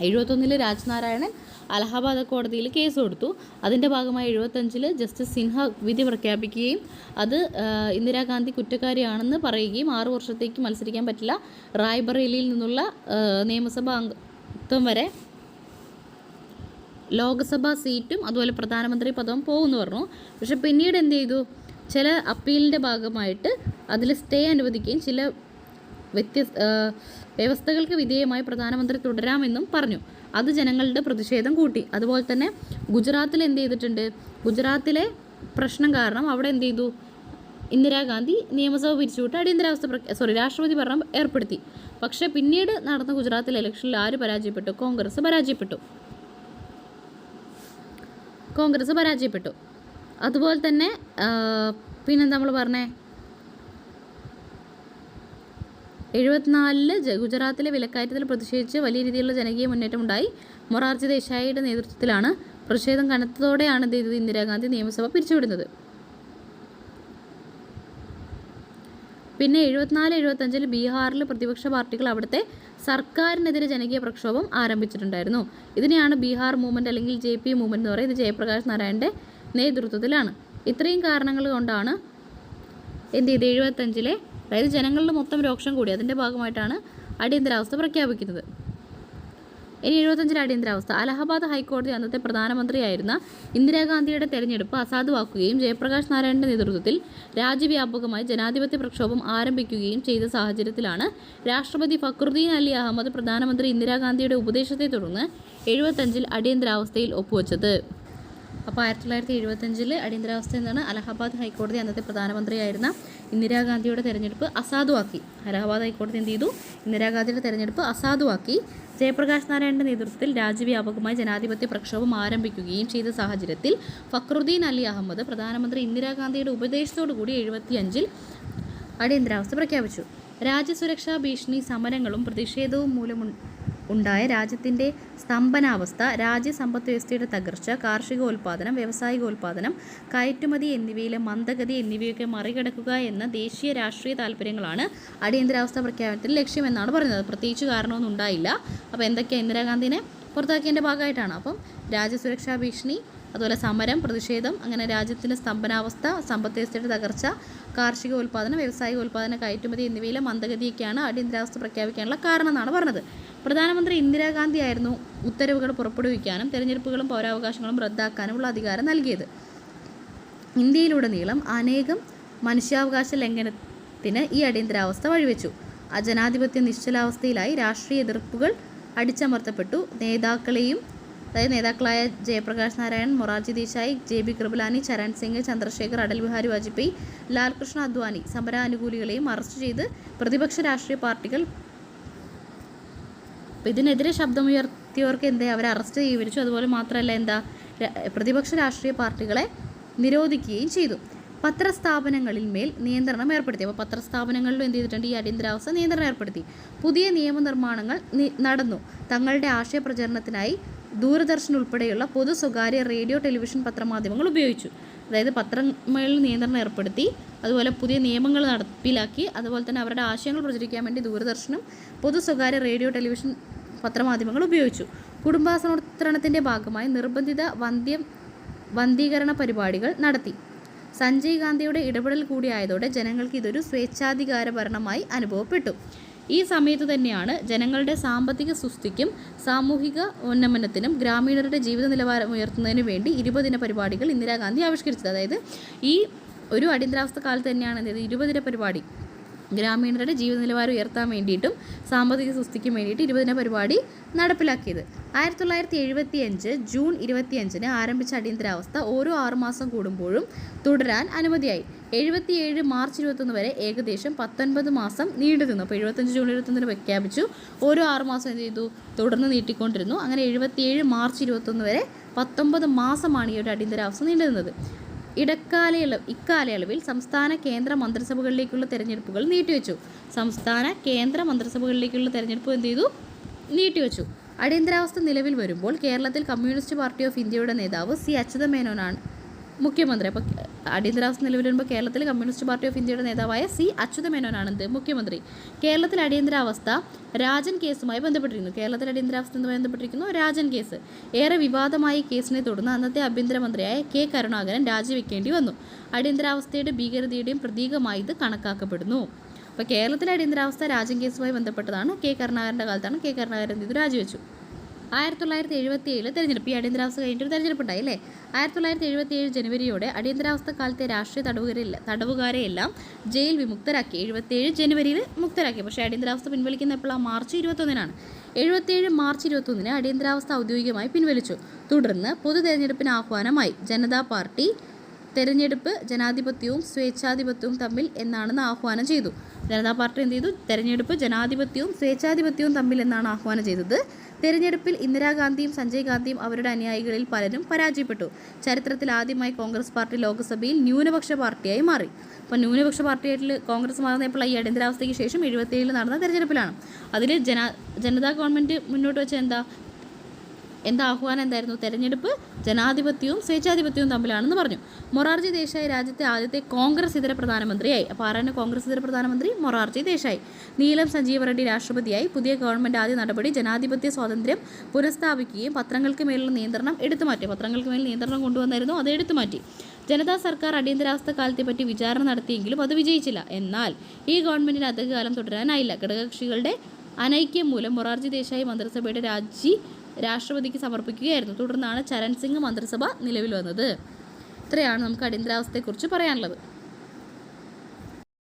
S1: 71 രാജ് നാരായണൻ അലഹബാദ് കോടതിയിൽ കേസ് കൊടുത്തു. അതിൻ്റെ ഭാഗമായി 75 ജസ്റ്റിസ് സിൻഹ വിധി പ്രഖ്യാപിക്കുകയും അത് ഇന്ദിരാഗാന്ധി കുറ്റക്കാരിയാണെന്ന് പറയുകയും 6 വർഷത്തേക്ക് മത്സരിക്കാൻ പറ്റില്ല, റായ്ബറേലിയിൽ നിന്നുള്ള നിയമസഭാ അംഗത്വം വരെ ലോക്സഭാ സീറ്റും അതുപോലെ പ്രധാനമന്ത്രി പദവും പോകുമെന്ന് പറഞ്ഞു. പക്ഷെ പിന്നീട് എന്ത് ചെയ്തു? ചില അപ്പീലിൻ്റെ ഭാഗമായിട്ട് അതിൽ സ്റ്റേ അനുവദിക്കുകയും ചില വ്യവസ്ഥകൾക്ക് വിധേയമായി പ്രധാനമന്ത്രി തുടരാമെന്നും പറഞ്ഞു. അത് ജനങ്ങളുടെ പ്രതിഷേധം കൂട്ടി. അതുപോലെ തന്നെ ഗുജറാത്തിൽ എന്ത് ചെയ്തിട്ടുണ്ട്? ഗുജറാത്തിലെ പ്രശ്നം കാരണം അവിടെ എന്ത് ചെയ്തു, ഇന്ദിരാഗാന്ധി നിയമസഭ പിരിച്ചുവിട്ട് രാഷ്ട്രപതി ഭരണം ഏർപ്പെടുത്തി. പക്ഷേ പിന്നീട് നടന്ന ഗുജറാത്തിലെ ഇലക്ഷനിൽ ആര് പരാജയപ്പെട്ടു? കോൺഗ്രസ് പരാജയപ്പെട്ടു. അതുപോലെ തന്നെ പിന്നെന്താ നമ്മൾ പറഞ്ഞേ, 74 ഗുജറാത്തിലെ വിലക്കയറ്റത്തിൽ പ്രതിഷേധിച്ച് വലിയ രീതിയിലുള്ള ജനകീയ മുന്നേറ്റം ഉണ്ടായി. മൊറാർജി ദേശായിയുടെ നേതൃത്വത്തിലാണ് പ്രതിഷേധം കനത്തതോടെയാണ് എന്ത് ചെയ്തത്, ഇന്ദിരാഗാന്ധി നിയമസഭ പിരിച്ചുവിടുന്നത്. പിന്നെ 74-75 ബീഹാറിൽ പ്രതിപക്ഷ പാർട്ടികൾ അവിടുത്തെ സർക്കാരിനെതിരെ ജനകീയ പ്രക്ഷോഭം ആരംഭിച്ചിട്ടുണ്ടായിരുന്നു. ഇതിനെയാണ് ബീഹാർ മൂവ്മെൻറ്റ് അല്ലെങ്കിൽ JP മൂവ്മെൻറ്റ് എന്ന് പറയുന്നത്. ഇത് ജയപ്രകാശ് നാരായണൻ്റെ നേതൃത്വത്തിലാണ്. ഇത്രയും കാരണങ്ങൾ കൊണ്ടാണ് എന്ത് ചെയ്ത് 75-ലെ, അതായത് ജനങ്ങളുടെ മൊത്തം രോഷം കൂടി, അതിൻ്റെ ഭാഗമായിട്ടാണ് അടിയന്തരാവസ്ഥ പ്രഖ്യാപിക്കുന്നത്. ഇനി 75-ലെ അടിയന്തരാവസ്ഥ. അലഹബാദ് ഹൈക്കോടതി അന്നത്തെ പ്രധാനമന്ത്രിയായിരുന്ന ഇന്ദിരാഗാന്ധിയുടെ തെരഞ്ഞെടുപ്പ് അസാധുവാക്കുകയും ജയപ്രകാശ് നാരായണൻ്റെ നേതൃത്വത്തിൽ രാജ്യവ്യാപകമായി ജനാധിപത്യ പ്രക്ഷോഭം ആരംഭിക്കുകയും ചെയ്ത സാഹചര്യത്തിലാണ് രാഷ്ട്രപതി ഫക്രുദ്ദീൻ അലി അഹമ്മദ് പ്രധാനമന്ത്രി ഇന്ദിരാഗാന്ധിയുടെ ഉപദേശത്തെ തുടർന്ന് 75-ൽ അടിയന്തരാവസ്ഥയിൽ ഒപ്പുവെച്ചത്. അപ്പോൾ 1975-ൽ അടിയന്തരാവസ്ഥ എന്നാണ്. അലഹബാദ് ഹൈക്കോടതി അന്നത്തെ പ്രധാനമന്ത്രിയായിരുന്ന ഇന്ദിരാഗാന്ധിയുടെ തെരഞ്ഞെടുപ്പ് അസാധുവാക്കി. അലഹബാദ് ഹൈക്കോടതി എന്ത് ചെയ്തു, ഇന്ദിരാഗാന്ധിയുടെ തെരഞ്ഞെടുപ്പ് അസാധുവാക്കി. ജയപ്രകാശ് നാരായണൻ്റെ നേതൃത്വത്തിൽ രാജ്യവ്യാപകമായി ജനാധിപത്യ പ്രക്ഷോഭം ആരംഭിക്കുകയും ചെയ്ത സാഹചര്യത്തിൽ ഫക്രുദ്ദീൻ അലി അഹമ്മദ് പ്രധാനമന്ത്രി ഇന്ദിരാഗാന്ധിയുടെ ഉപദേശത്തോടുകൂടി 75-ൽ അടിയന്തരാവസ്ഥ പ്രഖ്യാപിച്ചു. രാജ്യസുരക്ഷാ ഭീഷണി, സമരങ്ങളും പ്രതിഷേധവും മൂലം ഉണ്ടായ രാജ്യത്തിൻ്റെ സ്തംഭനാവസ്ഥ, രാജ്യസമ്പദ് വ്യവസ്ഥയുടെ തകർച്ച, കാർഷികോൽപാദനം, വ്യാവസായികോൽപാദനം, കയറ്റുമതി എന്നിവയിലെ മന്ദഗതി എന്നിവയൊക്കെ മറികടക്കുക എന്ന ദേശീയ രാഷ്ട്രീയ താല്പര്യങ്ങളാണ് അടിയന്തരാവസ്ഥ പ്രഖ്യാപനത്തിൽ ലക്ഷ്യമെന്നാണ് പറയുന്നത്. പ്രത്യേകിച്ച് കാരണമൊന്നും ഉണ്ടായില്ല. അപ്പോൾ എന്തൊക്കെയാണ് ഇന്ദിരാഗാന്ധിനെ പുറത്താക്കിയതിൻ്റെ ഭാഗമായിട്ടാണ്. അപ്പം രാജ്യസുരക്ഷാ ഭീഷണി, അതുപോലെ സമരം, പ്രതിഷേധം, അങ്ങനെ രാജ്യത്തിൻ്റെ സ്തംഭനാവസ്ഥ, സമ്പദ് വ്യവസ്ഥയുടെ തകർച്ച, കാർഷികോൽപാദനം, വ്യാവസായികോൽപാദനം, കയറ്റുമതി എന്നിവയിലെ മന്ദഗതിയൊക്കെയാണ് അടിയന്തരാവസ്ഥ പ്രഖ്യാപിക്കാനുള്ള കാരണം എന്നാണ് പറഞ്ഞത്. പ്രധാനമന്ത്രി ഇന്ദിരാഗാന്ധി ആയിരുന്നു ഉത്തരവുകൾ പുറപ്പെടുവിക്കാനും തെരഞ്ഞെടുപ്പുകളും പൗരാവകാശങ്ങളും റദ്ദാക്കാനുമുള്ള അധികാരം നൽകിയത്. ഇന്ത്യയിലുടനീളം അനേകം മനുഷ്യാവകാശ ലംഘനത്തിന് ഈ അടിയന്തരാവസ്ഥ വഴിവെച്ചു. ജനാധിപത്യ നിശ്ചലാവസ്ഥയിലായി, രാഷ്ട്രീയ എതിർപ്പുകൾ അടിച്ചമർത്തപ്പെട്ടു. നേതാക്കളായ ജയപ്രകാശ് നാരായൺ, മൊറാർജി ദേശായി, JB കൃപലാനി, ചരൺ സിംഗ്, ചന്ദ്രശേഖർ, അടൽ ബിഹാരി വാജ്പേയി, ലാൽകൃഷ്ണ അദ്വാനി സമരാനുകൂലികളെയും അറസ്റ്റ് ചെയ്ത് പ്രതിപക്ഷ രാഷ്ട്രീയ പാർട്ടികൾ ഇതിനെതിരെ ശബ്ദമുയർത്തിയവർക്ക് അവരെ അറസ്റ്റ് ചെയ്യിച്ചു. അതുപോലെ മാത്രമല്ല പ്രതിപക്ഷ രാഷ്ട്രീയ പാർട്ടികളെ നിരോധിക്കുകയും ചെയ്തു. പത്രസ്ഥാപനങ്ങളിൽ മേൽ നിയന്ത്രണം ഏർപ്പെടുത്തി. അപ്പോൾ പത്രസ്ഥാപനങ്ങളിലും എന്ത് ചെയ്തിട്ടുണ്ട്, ഈ അടിയന്തരാവസ്ഥ നിയന്ത്രണം ഏർപ്പെടുത്തി. പുതിയ നിയമനിർമ്മാണങ്ങൾ നടന്നു. തങ്ങളുടെ ആശയപ്രചരണത്തിനായി ദൂരദർശൻ ഉൾപ്പെടെയുള്ള പൊതു, സ്വകാര്യ, റേഡിയോ, ടെലിവിഷൻ, പത്രമാധ്യമങ്ങൾ ഉപയോഗിച്ചു. അതായത് പത്രങ്ങളിൽ നിയന്ത്രണം ഏർപ്പെടുത്തി, അതുപോലെ പുതിയ നിയമങ്ങൾ നടപ്പിലാക്കി, അതുപോലെ തന്നെ അവരുടെ ആശയങ്ങൾ പ്രചരിക്കാൻ വേണ്ടി ദൂരദർശനും പൊതു, സ്വകാര്യ, റേഡിയോ, ടെലിവിഷൻ, പത്രമാധ്യമങ്ങൾ ഉപയോഗിച്ചു. കുടുംബാസൂത്രണത്തിൻ്റെ ഭാഗമായി നിർബന്ധിത വന്ധീകരണ പരിപാടികൾ നടത്തി. സഞ്ജയ് ഗാന്ധിയുടെ ഇടപെടൽ കൂടിയായതോടെ ജനങ്ങൾക്ക് ഇതൊരു സ്വേച്ഛാധികാര ഭരണമായി അനുഭവപ്പെട്ടു. ഈ സമയത്ത് തന്നെയാണ് ജനങ്ങളുടെ സാമ്പത്തിക സുസ്ഥിക്കും സാമൂഹിക ഉന്നമനത്തിനും ഗ്രാമീണരുടെ ജീവിത നിലവാരം ഉയർത്തുന്നതിനു വേണ്ടി 20 ദിന പരിപാടികൾ ഇന്ദിരാഗാന്ധി ആവിഷ്കരിച്ചത്. അതായത് ഈ ഒരു അടിയന്തരാവസ്ഥ കാലത്ത് തന്നെയാണ് 20 ദിന പരിപാടി, ഗ്രാമീണരുടെ ജീവിത നിലവാരം ഉയർത്താൻ വേണ്ടിയിട്ടും സാമ്പത്തിക സുസ്ഥിക്കും വേണ്ടിയിട്ട് 20 ദിന പരിപാടി നടപ്പിലാക്കിയത്. 1975 ജൂൺ 25-ന് ആരംഭിച്ച അടിയന്തരാവസ്ഥ ഓരോ 6 മാസം കൂടുമ്പോഴും തുടരാൻ അനുമതിയായി. 77 മാർച്ച് 21 വരെ ഏകദേശം 19 മാസം നീണ്ടു നിന്നു. അപ്പോൾ 75 ജൂൺ 21-ന് പ്രഖ്യാപിച്ചു, ഓരോ 6 മാസം എന്ത് ചെയ്തു, തുടർന്ന് നീട്ടിക്കൊണ്ടിരുന്നു. അങ്ങനെ 77 മാർച്ച് 21 വരെ 19 മാസമാണ് ഈ ഒരു അടിയന്തരാവസ്ഥ നീണ്ടു നിന്നത്. ഇക്കാലയളവിൽ സംസ്ഥാന കേന്ദ്ര മന്ത്രിസഭകളിലേക്കുള്ള തെരഞ്ഞെടുപ്പുകൾ നീട്ടിവെച്ചു. എന്ത് ചെയ്തു, നീട്ടിവെച്ചു. അടിയന്തരാവസ്ഥ നിലവിൽ വരുമ്പോൾ കേരളത്തിൽ കമ്മ്യൂണിസ്റ്റ് പാർട്ടി ഓഫ് ഇന്ത്യയുടെ നേതാവ് C. അച്യുതമേനോനാണ് മുഖ്യമന്ത്രി. അപ്പോൾ അടിയന്തരാവസ്ഥ നിലവിൽ വരുമ്പോൾ കേരളത്തിൽ കമ്മ്യൂണിസ്റ്റ് പാർട്ടി ഓഫ് ഇന്ത്യയുടെ നേതാവായ C. അച്യുതമേനോനാണ് മുഖ്യമന്ത്രി. കേരളത്തിൽ അടിയന്തരാവസ്ഥ രാജൻ കേസുമായി ബന്ധപ്പെട്ടിരിക്കുന്നു. രാജൻ കേസ് ഏറെ വിവാദമായ കേസിനെ തുടർന്ന് അന്നത്തെ ആഭ്യന്തരമന്ത്രിയായ K. കരുണാകരൻ രാജിവെക്കേണ്ടി വന്നു. അടിയന്തരാവസ്ഥയുടെ ഭീകരതയുടെയും പ്രതീകമായി ഇത് കണക്കാക്കപ്പെടുന്നു. അപ്പോൾ കേരളത്തിലെ അടിയന്തരാവസ്ഥ രാജൻ കേസുമായി ബന്ധപ്പെട്ടതാണ്. K. കരുണാകരൻ്റെ കാലത്താണ്. K. കരുണാകരൻ ഇത് രാജിവെച്ചു. 1977 തെരഞ്ഞെടുപ്പ്. ഈ അടിയന്തരാവസ്ഥ കഴിഞ്ഞിട്ടൊരു തെരഞ്ഞെടുപ്പുണ്ടായി അല്ലേ. 1977 ജനുവരിയോടെ അടിയന്തരാവസ്ഥ കാലത്തെ രാഷ്ട്രീയ തടവുകാരെയെല്ലാം ജയിൽ വിമുക്തരാക്കി. 77 ജനുവരിയിൽ മുക്തരാക്കി. പക്ഷേ അടിയന്തരാവസ്ഥ പിൻവലിക്കുന്ന എപ്പോഴാണ്? മാർച്ച് 21-നാണ്. 77 മാർച്ച് 21-ന് അടിയന്തരാവസ്ഥ ഔദ്യോഗികമായി പിൻവലിച്ചു. തുടർന്ന് പൊതു തെരഞ്ഞെടുപ്പിന് ആഹ്വാനമായി. ജനതാ പാർട്ടി തെരഞ്ഞെടുപ്പ് ജനാധിപത്യവും സ്വേച്ഛാധിപത്യവും തമ്മിൽ എന്നാണെന്ന് ആഹ്വാനം ചെയ്തു. ജനതാ പാർട്ടി എന്ത് ചെയ്തു? തെരഞ്ഞെടുപ്പ് ജനാധിപത്യവും സ്വേച്ഛാധിപത്യവും തമ്മിൽ എന്നാണ് ആഹ്വാനം ചെയ്തത്. തെരഞ്ഞെടുപ്പിൽ ഇന്ദിരാഗാന്ധിയും സഞ്ജയ് ഗാന്ധിയും അവരുടെ അനുയായികളിൽ പലരും പരാജയപ്പെട്ടു. ചരിത്രത്തിൽ ആദ്യമായി കോൺഗ്രസ് പാർട്ടി ലോക്സഭയിൽ ന്യൂനപക്ഷ പാർട്ടിയായി മാറി. അപ്പോൾ ന്യൂനപക്ഷ പാർട്ടിയായിട്ട് കോൺഗ്രസ് മാറുന്നപ്പോൾ ഈ അടിയന്തരാവസ്ഥയ്ക്ക് ശേഷം 77 നടന്ന തെരഞ്ഞെടുപ്പിലാണ്. അതിൽ ജനതാ ഗവൺമെൻറ് മുന്നോട്ട് വെച്ച എന്താ ആഹ്വാനം എന്തായിരുന്നു? തെരഞ്ഞെടുപ്പ് ജനാധിപത്യവും സ്വേച്ഛാധിപത്യവും തമ്മിലാണെന്ന് പറഞ്ഞു. മൊറാർജി ദേശായി രാജ്യത്തെ ആദ്യത്തെ കോൺഗ്രസ് ഇതര പ്രധാനമന്ത്രിയായി. അപ്പോൾ ആരാണ് കോൺഗ്രസ് ഇതര പ്രധാനമന്ത്രി? മൊറാർജി ദേശായി. നീലം സഞ്ജീവ റെഡ്ഡി രാഷ്ട്രപതിയായി. പുതിയ ഗവൺമെൻറ് ആദ്യ നടപടി ജനാധിപത്യ സ്വാതന്ത്ര്യം പുനഃസ്ഥാപിക്കുകയും പത്രങ്ങൾക്ക് മേലുള്ള നിയന്ത്രണം എടുത്തുമാറ്റി. പത്രങ്ങൾക്ക് മേൽ നിയന്ത്രണം കൊണ്ടുവന്നായിരുന്നു, അത് എടുത്തുമാറ്റി. ജനതാ സർക്കാർ അടിയന്തരാവസ്ഥ കാലത്തെപ്പറ്റി വിചാരണ നടത്തിയെങ്കിലും അത് വിജയിച്ചില്ല. എന്നാൽ ഈ ഗവൺമെൻറ്റിന് അധികകാലം തുടരാനായില്ല. ഘടകകക്ഷികളുടെ അനൈക്യം മൂലം മൊറാർജി ദേശായി മന്ത്രിസഭയുടെ രാഷ്ട്രപതിക്ക് സമർപ്പിക്കുകയായിരുന്നു. തുടർന്നാണ് ചരൺ സിംഗ് മന്ത്രിസഭ നിലവിൽ വന്നത്. ഇത്രയാണ് നമുക്ക് അടിയന്തരാവസ്ഥയെക്കുറിച്ച് പറയാനുള്ളത്.